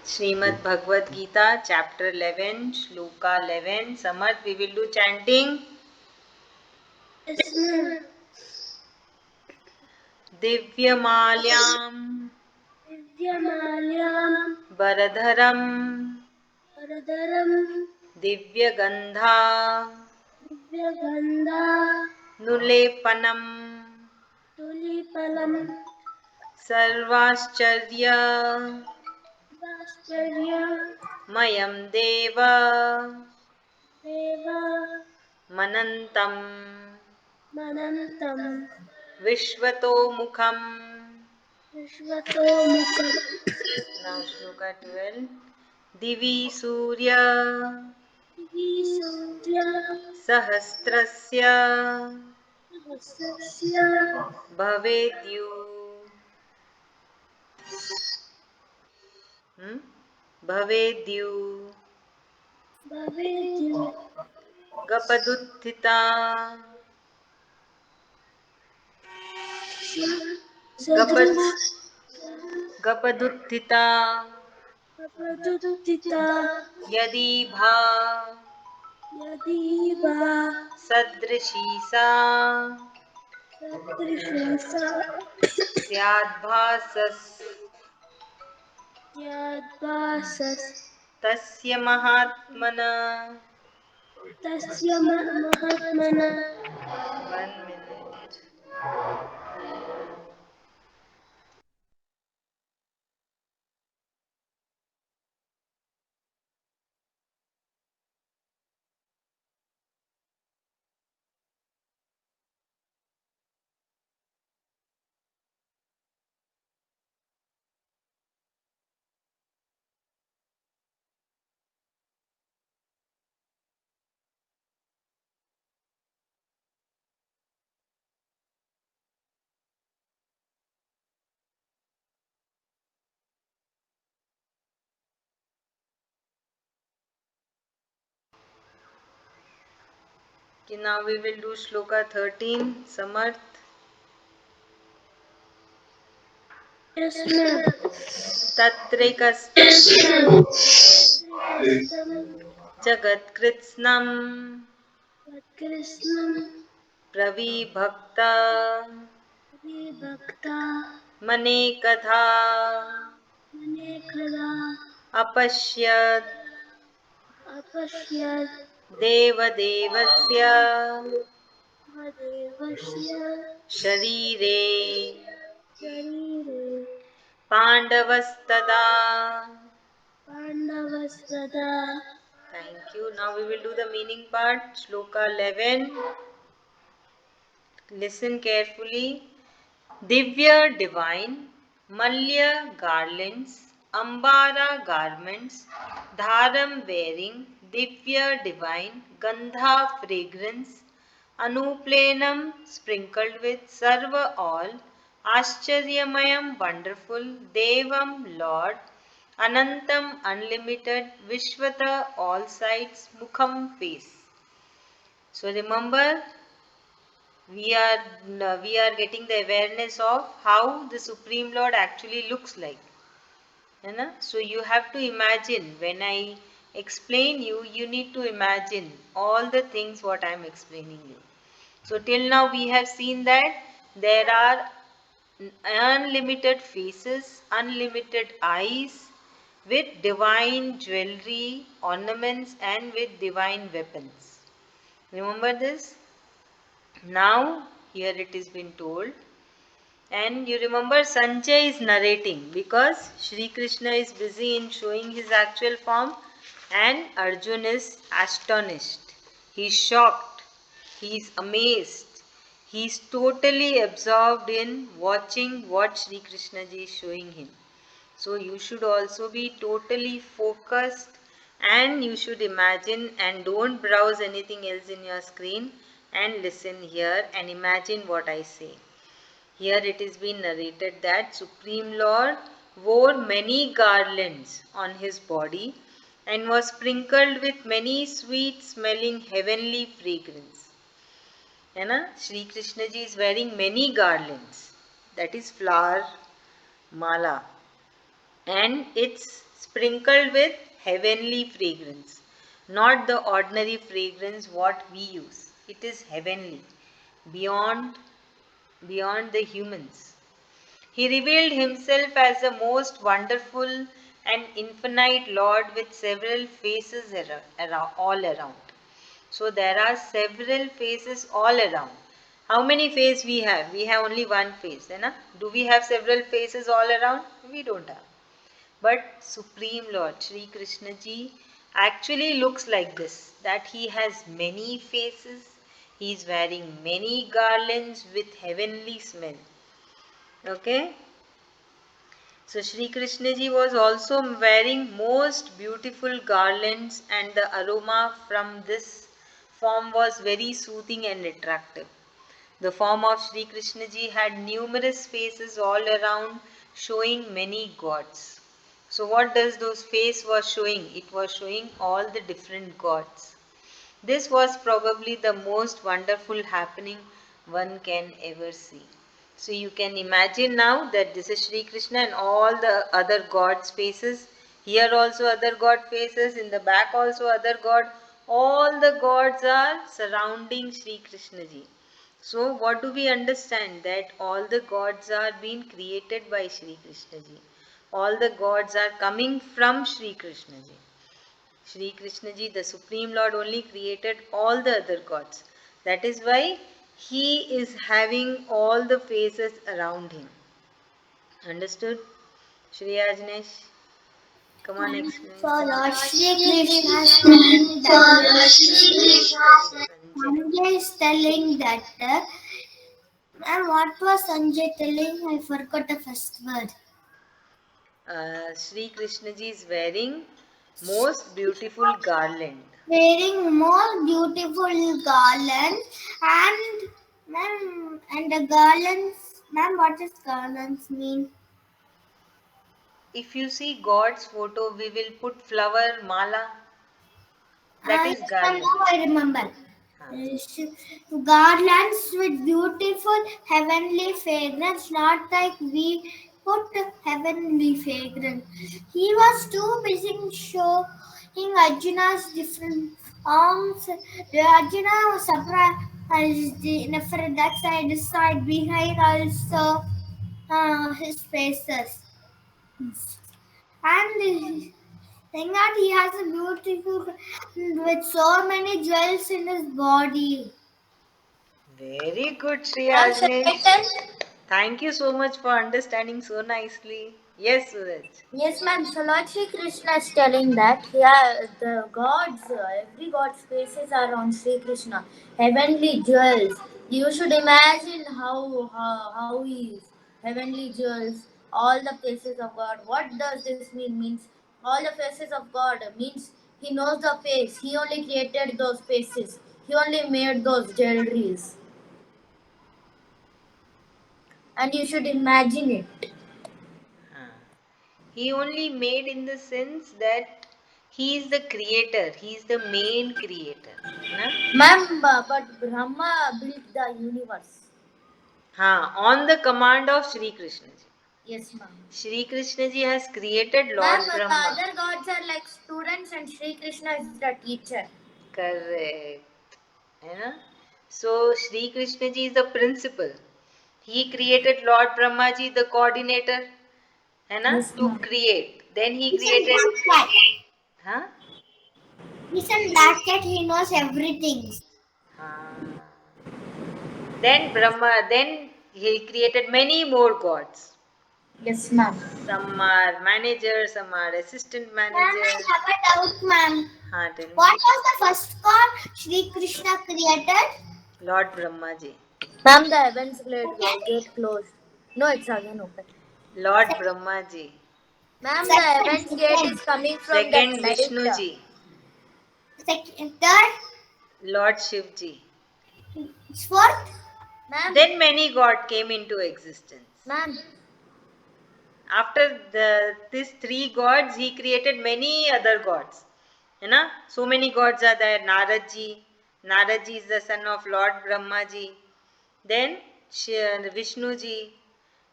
Srimad Bhagwad Gita, chapter 11, Sloka 11. Samarth, we will do chanting. Yes, ma'am. Divyamalyam Divyamalyam Baradharam Varadaram Divyagandha Divyagandha Nulepanam Tulipalam Sarvascharya Vascharya Mayam Deva Deva Manantam Manantam Vishvato Mukham. Vishvato Mukha Now Shloka 12. Divi Surya Surya Sahasrasya Sahasrasya Bhavedyu Bhavedyu Bhavedyu Gapaduttita Gapad Sadrush Gapaduttita Praduttita Yadi Bha Yadiva Sadrishi Sa Sadrishasa Syadbhasas Yadvasas Tasya Mahatmana. Tasya Mahatmana. 1 minute. Okay, now we will do Shloka 13. Samarth. Yes, ma'am. Tatrikastam Trikastam Jagatkritsnam Krishnam Pravibhakta Vibhakta Manekadha Manekada Apashyad Apashyad Devadevasya Vadevashya Sharire Sharire Pandavastada. Pandavastada. Thank you. Now we will do the meaning part. Shloka 11. Listen carefully. Divya divine, Malya garlands, Ambara garments, Dharam wearing, Divya divine, Gandha fragrance, Anuplenam sprinkled with Sarva all, Ascharyamayam wonderful, Devam Lord, Anantam unlimited, Vishvata all sides, Mukham face. So remember, we are getting the awareness of how the Supreme Lord actually looks like. है ना? So you have to imagine, when I explain you, you need to imagine all the things what I am explaining you. So till now we have seen that there are unlimited faces, unlimited eyes, with divine jewelry, ornaments, and with divine weapons. Remember this? Now, here it is been told, and you remember Sanjay is narrating because Shri Krishna is busy in showing his actual form, and Arjun is astonished. He is shocked. He is amazed. He is totally absorbed in watching what Shri Krishna ji is showing him. So you should also be totally focused, and you should imagine, and don't browse anything else in your screen, and listen here and imagine what I say. Here it is been narrated that Supreme Lord wore many garlands on his body and was sprinkled with many sweet smelling heavenly fragrance. है ना? Shri Krishna ji is wearing many garlands, that is flower mala. and it's sprinkled with heavenly fragrance, not the ordinary fragrance what we use. It is heavenly, beyond the humans. He revealed himself as the most wonderful and infinite Lord with several faces all around. So there are several faces all around. How many faces we have? We have only one face. Hai na? Do we have several faces all around? We don't have. But Supreme Lord Sri Krishna ji actually looks like this, that he has many faces. He is wearing many garlands with heavenly smell. Okay? So Sri Krishna ji was also wearing most beautiful garlands, and the aroma from this form was very soothing and attractive. The form of Sri Krishna ji had numerous faces all around, showing many gods. So what does those face was showing? It was showing all the different gods. This was probably the most wonderful happening one can ever see. So you can imagine now that this is Sri Krishna and all the other gods' faces. Here also other god faces, in the back also other god. All the gods are surrounding Sri Krishna ji. So what do we understand? That all the gods are being created by Sri Krishna ji. All the gods are coming from Sri Krishna ji. Sri Krishna ji, the Supreme Lord, only created all the other gods. That is why he is having all the faces around him. Understood? Shri Ajnesh, come on, explain. So Lord Lord Shri Shri Krishna is Krishna. telling So that Lord Shri Krishna. Sanjay. Sanjay is telling that and what was Sanjay telling? I forgot the first word. Sri Krishna ji is wearing most beautiful garland. Wearing more beautiful garlands and ma'am and the garlands ma'am what does garlands mean? If you see God's photo, we will put flower mala. That is Yes, ma'am, garland. now I remember. Huh. Garlands with beautiful heavenly fragrance, not like we put heavenly fragrance. He was too busy showing Arjuna's different arms. Arjuna was surprised for that side behind also his faces. And thank God he has a beautiful with so many jewels in his body. Very good, Shri Ma'am, shall I Ajnesh. tell? Thank you so much for understanding so nicely. Yes, Suraj. Yes, ma'am. So Lord Shri Krishna is telling that here the gods, every god's faces are on Shri Krishna. Heavenly jewels. You should imagine how he is. Heavenly jewels. All the faces of God. What does this mean? Means all the faces of God means he knows the face. He only created those faces. He only made those jewelries. And you should imagine it. Huh. He only made in the sense that he is the creator. He is the main creator. Na? Ma'am, but Brahma built the universe. On the command of Sri Krishna ji. Yes, ma'am. Shri Krishna ji has created Ma'am, Lord the Brahma. other gods are like students and Sri Krishna is the teacher. Correct. है ना? So Sri Krishna ji is the principal. He created Lord Brahma ji, the coordinator, है ना? Yes, To ma'am. create. Then he He's a created. black cat. Huh? He's a black cat. He knows everything. हाँ. Then Brahma. Then he created many more gods. Yes, ma'am. Some are managers, some are assistant Ma'am, I managers. have a doubt, ma'am. हाँ, tell me. What was the first god Shri Krishna created? Lord Brahma ji. Ma'am, the heavens Second, gate closed. No, it's again open. Lord sec- Brahma ji. Ma'am, the heavens gate second, is coming from that Second light. Vishnu ji. third, Lord Shiv ji. fourth. Ma'am, Then many god came into existence. ma'am, After these three gods, he created many other gods. You know, so many gods are there. Narad ji. Narad ji is the son of Lord Brahma ji. Then Vishnu ji.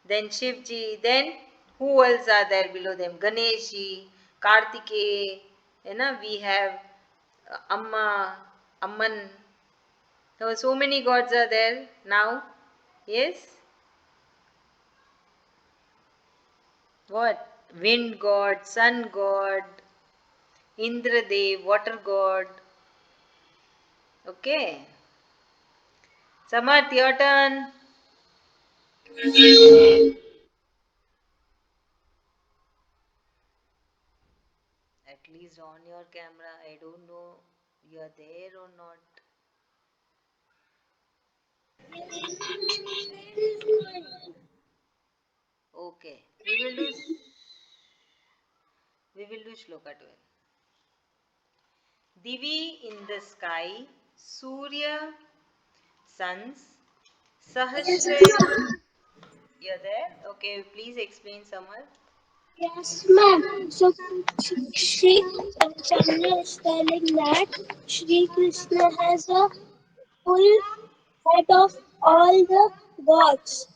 Then Shiv ji. Then Who else are there below them? Ganeshi, Kartikeya, we have Amma, Amman. So many gods are there now. Yes? What? Wind god, sun god, Indradev, water god. Okay. Samarth, your turn. At least on your camera. I don't know you're there or not. Okay. We will do Shloka 12. Divi in the sky, Surya, suns, Yes, Sahasra. You're there? Okay, please explain, Samar. yes, ma'am. So Shri Chandra is telling that Shri Krishna has a full head of all the gods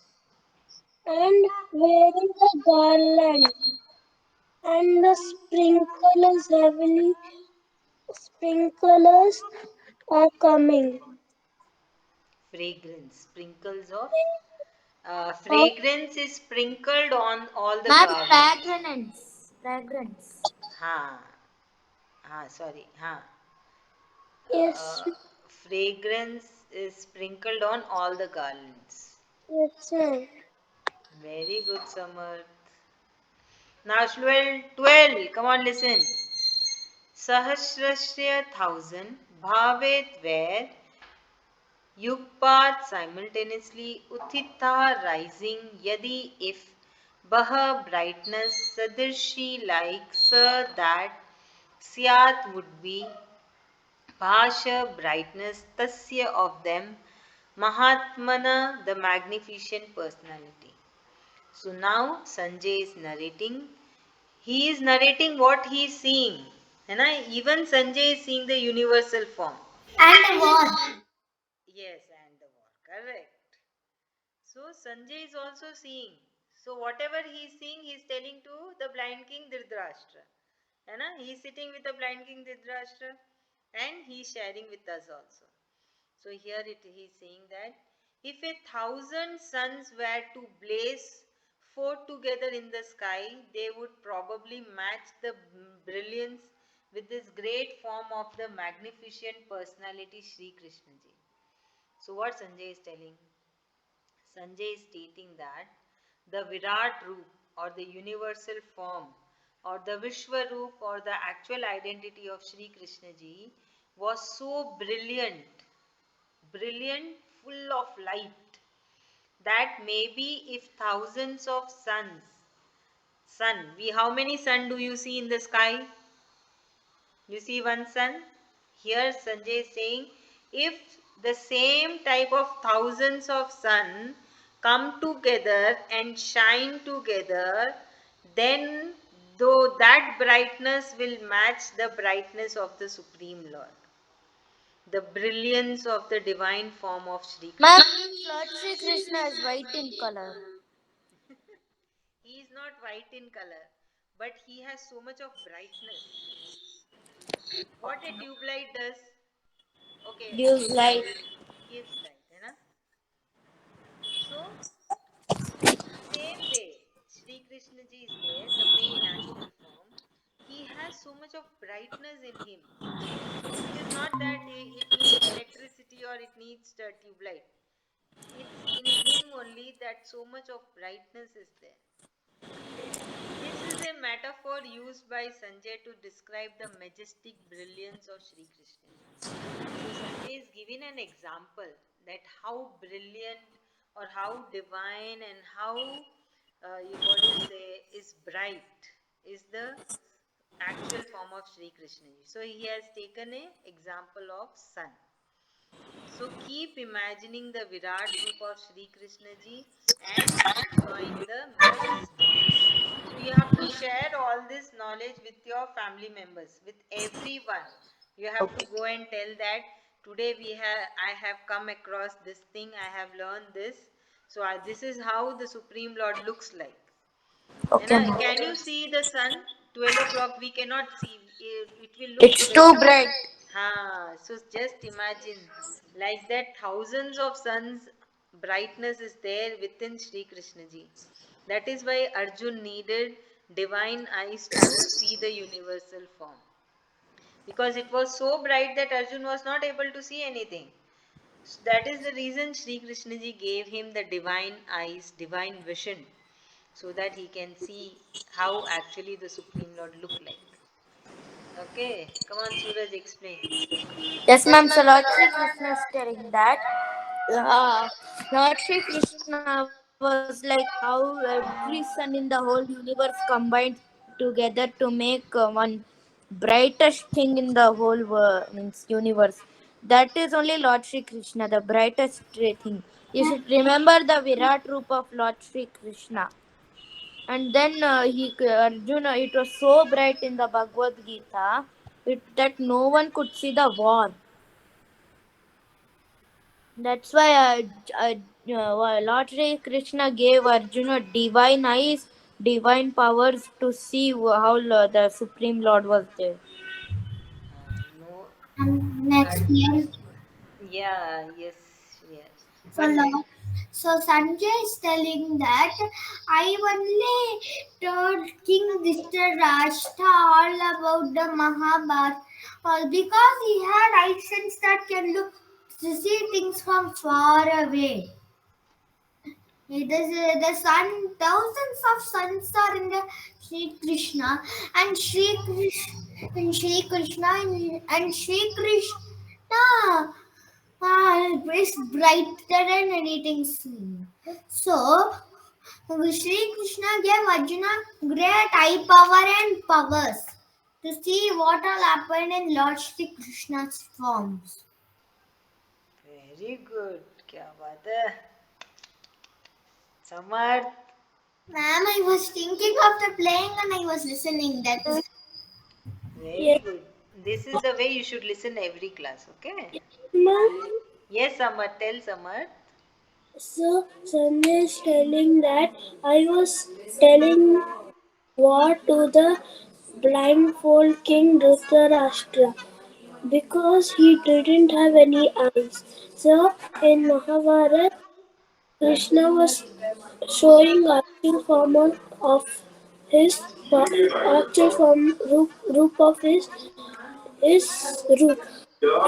and wearing a garland and the sprinklers are coming. Fragrance. Sprinkles of. Of Fragrance is sprinkled on all the Ma'am, garments. fragrance. Fragrance. Ha. Ha, sorry. Ha. yes, Fragrance is sprinkled on all the garlands. yes, ma'am. Very good, Samarth. Now, 12. Come on, listen. Sahasrasya thousand, Bhavet where, Yugpat simultaneously, Uthita rising, Yadi if, Baha brightness, Sadirshi like, Sa that, Syat would be, Bhasha brightness, Tasya of them, Mahatmana the magnificent personality. So now Sanjay is narrating. He is narrating what he is seeing. Even Sanjay is seeing the universal form. And a war. Yes, and the war. Correct. So Sanjay is also seeing. So whatever he is seeing, he is telling to the blind king Dhritarashtra. He is sitting with the blind king Dhritarashtra and he is sharing with us also. So here he is saying that if 1,000 suns were to blaze four together in the sky, they would probably match the brilliance with this great form of the magnificent personality Sri Krishna ji. So what Sanjay is telling? Sanjay is stating that the Virat Roop or the universal form or the Vishwa Roop or the actual identity of Sri Krishna ji was so brilliant, full of light, that maybe if thousands of sun, how many sun do you see in the sky? You see one sun? Here Sanjay is saying, if the same type of thousands of sun come together and shine together, then though that brightness will match the brightness of the Supreme Lord, the brilliance of the divine form of Sri Ma'am, Krishna. Lord Sri Krishna is white in color. He is not white in color, but he has so much of brightness. What a tube light does? Okay, Gives gives light. light. Gives light, So, same way, Sri Krishna ji is there, the main actual form. He has so much of brightness in him. It is not that it needs electricity or it needs the tube light. It's in him only that so much of brightness is there. This is a metaphor used by Sanjay to describe the majestic brilliance of Sri Krishna. So Sanjay is giving an example that how brilliant or how divine and how what do you say is bright is the actual form of Sri Krishna. So he has taken a example of sun. So keep imagining the Virat Roop of Sri Krishna ji and enjoying the majesty. So you have to share all this knowledge with your family members, with everyone. You have to go and tell that today I have come across this thing, I have learned this. So this is how the Supreme Lord looks like. You Okay, know, ma'am. can you see the sun? 12 o'clock we cannot see. It will look It's too very. bright. So just imagine, like that, thousands of suns brightness is there within Sri Krishna ji. That is why Arjun needed divine eyes to see the universal form. Because it was so bright that Arjun was not able to see anything. So that is the reason Sri Krishna ji gave him the divine eyes, divine vision, so that he can see how actually the Supreme Lord look like. Okay, come on, Suraj, explain. Yes, ma'am. So Lord Shri Krishna is telling that Lord Shri Krishna was like how every sun in the whole universe combined together to make one brightest thing in the whole means universe. That is only Lord Shri Krishna, the brightest thing. You should remember the Virat roop of Lord Shri Krishna. And then Arjuna, it was so bright in the Bhagwad Gita that no one could see the war. That's why Lord Sri Krishna gave Arjuna divine eyes, divine powers to see how the Supreme Lord was there. No, And next Arjun. year, Yeah, yes, yeah. so One minute. so Sanjay is telling that I only told King Dhritarashtra all about the Mahabharata because he had eye sense that can look to see things from far away. The sun, thousands of suns are in the Sri Krishna and Sri Krishna and Sri Krishna and Sri Krishna is brighter than anything seen. So Sri Krishna gave Arjuna great eye power and powers to see what all happened in Lord Sri Krishna's forms. Very good. क्या बात है? Samarth. Ma'am, I was thinking of the playing and I was listening. That's Very Yes, good. This is the way you should listen every class, okay? ma'am. Yes, Samarth. Tell Samarth. So Sanjay is telling that I was telling what to the blindfold King Dhritarashtra because he didn't have any eyes. So in Mahabharata, Krishna was showing actual form of his actual form roop of his root,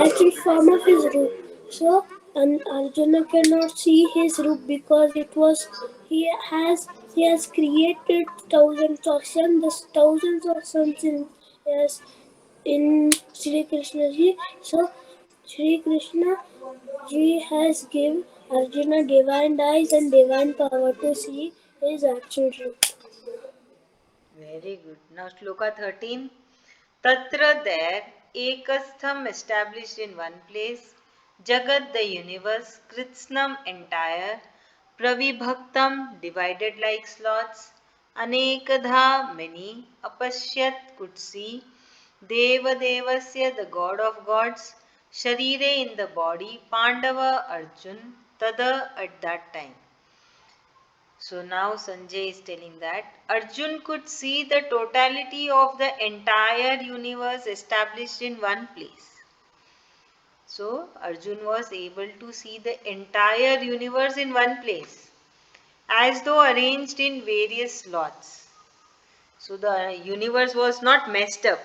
actual form of his root. So, and Arjuna cannot see his root because it was he has created thousands of suns, the thousands of suns in yes in Sri Krishna ji. So Sri Krishna ji has given Arjuna divine eyes and divine power to see his actual root. Very good. Now, Sloka 13. Tatra there, ekastham established in one place, Jagat the universe, Kritsnam entire, Pravibhaktam divided like slots, Anekadha many, Apashyat could see, Deva Devasya the god of gods, Sharire in the body, Pandava Arjun, Tada at that time. So now Sanjay is telling that Arjun could see the totality of the entire universe established in one place. So Arjun was able to see the entire universe in one place, as though arranged in various slots. So the universe was not messed up,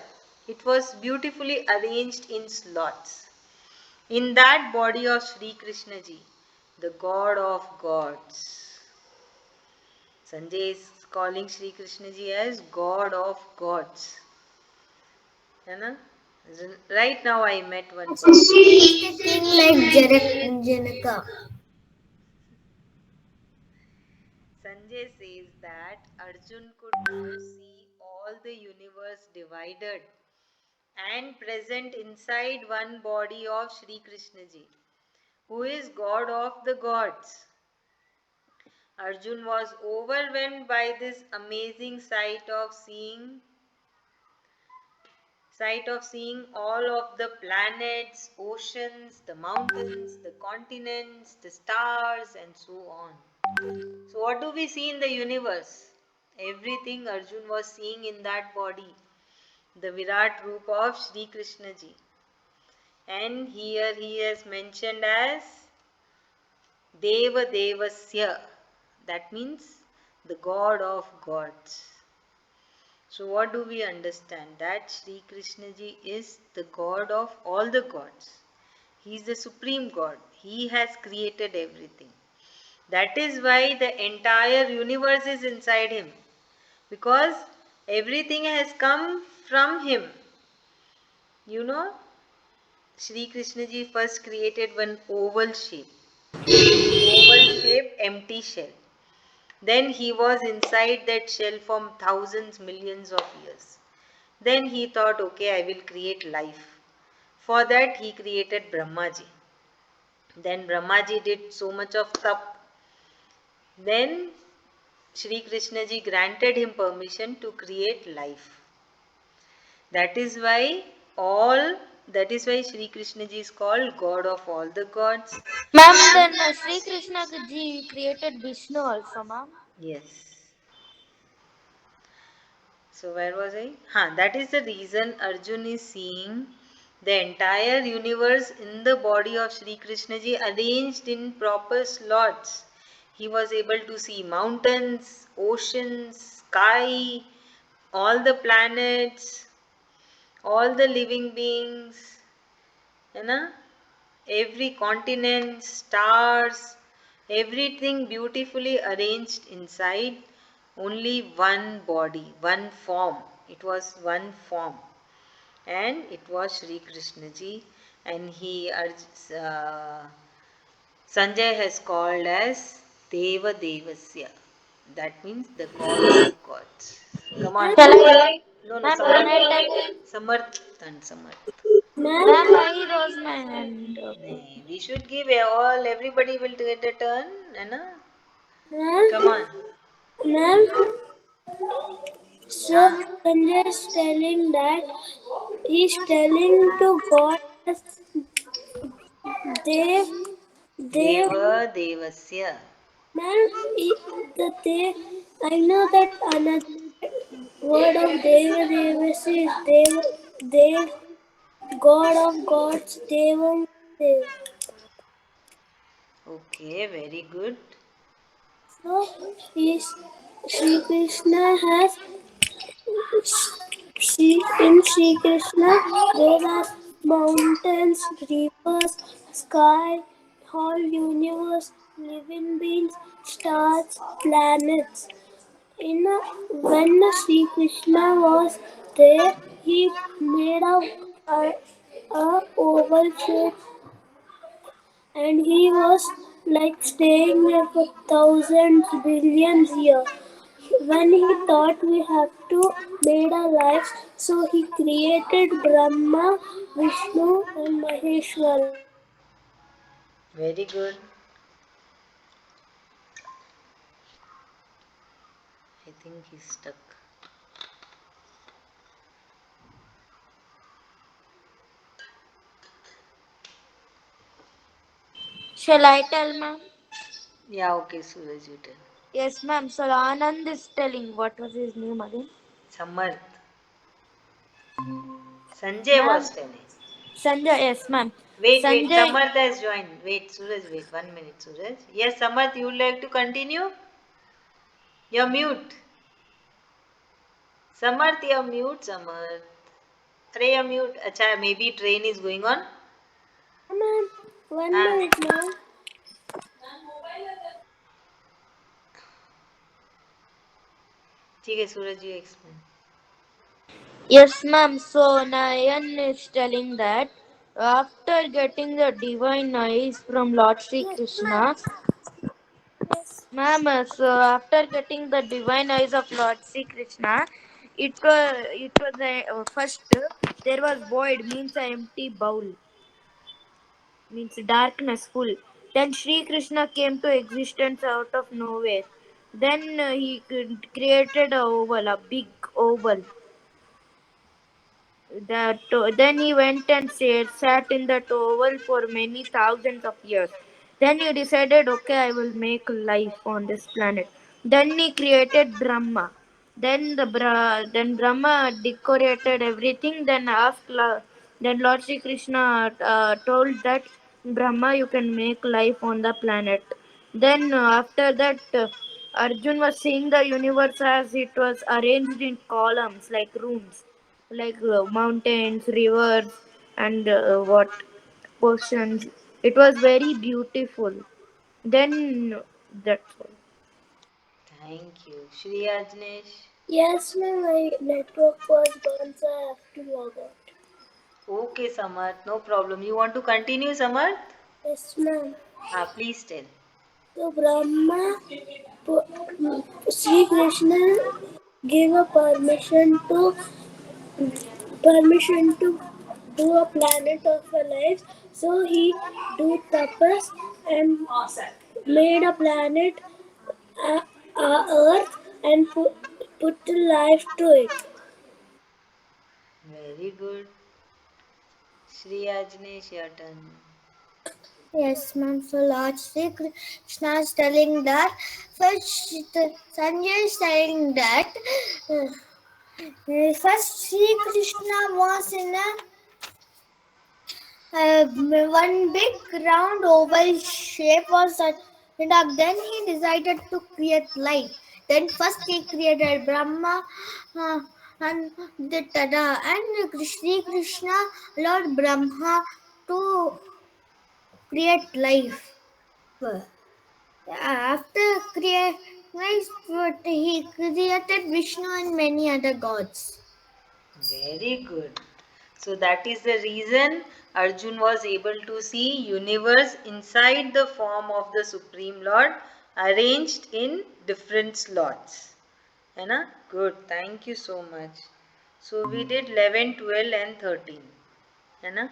it was beautifully arranged in slots. In that body of Sri Krishna ji, the God of gods. Sanjay is calling Sri Krishna ji as God of gods. है ना? Right now I met one person. he is the king like Janaka. Sanjay says that Arjun could now see all the universe divided and present inside one body of Sri Krishna ji, who is God of the gods. Arjun was overwhelmed by this amazing sight of seeing all of the planets, oceans, the mountains, the continents, the stars, and so on. So, what do we see in the universe? Everything Arjun was seeing in that body, the Virat Roop of Sri Krishna ji. And here he is mentioned as Deva Devasya. That means the God of gods. So what do we understand? That Sri Krishna ji is the God of all the gods. He is the supreme God. He has created everything. That is why the entire universe is inside him. Because everything has come from him. You know, Sri Krishna ji first created one oval shape. Oval shape, empty shell. Then he was inside that shell for thousands, millions of years. Then he thought, okay, I will create life. For that, he created Brahmaji. Then Brahmaji did so much of tap. Then Sri Krishna ji granted him permission to create life. That is why all that is why Sri Krishna ji is called God of all the gods. Ma'am, then Sri Krishna ji created Vishnu also, ma'am. Yes. So where was I? That is the reason Arjun is seeing the entire universe in the body of Sri Krishna ji arranged in proper slots. He was able to see mountains, oceans, sky, all the planets, all the living beings, you know, every continent, stars, everything beautifully arranged inside only one body, one form. It was one form, and it was Sri Krishna ji, and Sanjay has called as Deva Devasya. That means the God of gods. Come on. Shall I? No, no, Ma'am, can I Samarth. tell? Samarth and Samarth. Ma'am, Ma'am, I rose my hand. Nee, we should give everybody will get a turn, na? Come ma'am, on. ma'am. So Ah, Sanjay is telling that he's telling to God as Dev, Dev, Deva Devasya. ma'am. The Dev. I know that another word of Deva Devasi is Dev, Dev, God of gods, Devam Dev. Okay, very good. So is Sri Krishna has in Sri Krishna there are mountains, rivers, sky, whole universe, living beings, stars, planets. When Sri Krishna was there, he made a oval shape and he was like staying there for thousands, billions years. When he thought we have to made our lives, so he created Brahma, Vishnu, and Maheshwara. Very good. I think he's stuck. Shall I tell, ma'am? Yeah, okay, Suraj, you tell. Yes, ma'am. So Anand is telling. What was his name again? Samarth. Sanjay Ma'am, was telling. Sanjay. Yes, ma'am. Wait, Sanjay. Samarth has joined. Wait, Suraj, wait, 1 minute, Suraj. Yes, Samarth, you would like to continue? You're mute. Samarth, you're mute, Samarth. Are you're mute? Acha, maybe train is going on. Ma'am, one हाँ minute, ma'am. ठीक है सूरज you explain. Yes, ma'am. So Nayan is telling that after getting the divine eyes from Lord Sri Yes, Krishna, ma'am. Yes. ma'am. So after getting the divine eyes of Lord Sri Krishna, it was first there was void means an empty bowl means darkness full. Then Sri Krishna came to existence out of nowhere. Then he created a oval, a big oval. Then he went and sat in that oval for many thousands of years. Then he decided, okay, I will make life on this planet. Then he created Brahma. Then Brahma decorated everything. Then Lord Sri Krishna told that Brahma, you can make life on the planet. Then after that, Arjun was seeing the universe as it was arranged in columns like rooms, like mountains, rivers, and what oceans. It was very beautiful. Then that's all. Thank you. Shri Ajnesh. Yes, ma'am, my network was gone, so I have to log out. Okay, Samarth, no problem. You want to continue, Samarth? Yes, ma'am. Please tell. So Sri Krishna gave a permission to do a planet of a life. So he do tapas and made a planet, uh, Earth, and put life to it. Very good. Shri Ajnesh, your turn. Yes, ma'am. So Lord Sri Krishna is telling that first Sanjay is saying that first Sri Krishna was in one big round oval shape was set up. Then he decided to create life. Then first he created Brahma uh, and the Tada and Sri Krishna allowed Brahma to create life. After create life, he created Vishnu and many other gods. Very good. So that is the reason Arjun was able to see universe inside the form of the Supreme Lord arranged in different slots. है ना? Good. Thank you so much. So we did 11, 12 and 13. है ना?